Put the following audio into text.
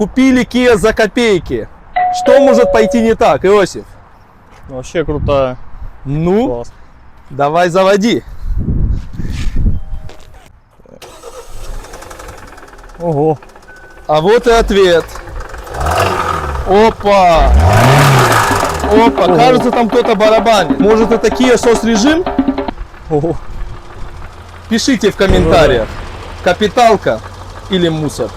Купили Kia за копейки. Что может пойти не так, Иосиф? Вообще крутая. Ну, Класс. давай заводи. Ого. А вот и ответ. Опа! Опа, Ого. кажется, там кто-то барабанит. Может, это Kia SOS режим? Ого. Пишите в комментариях, капиталка или мусор.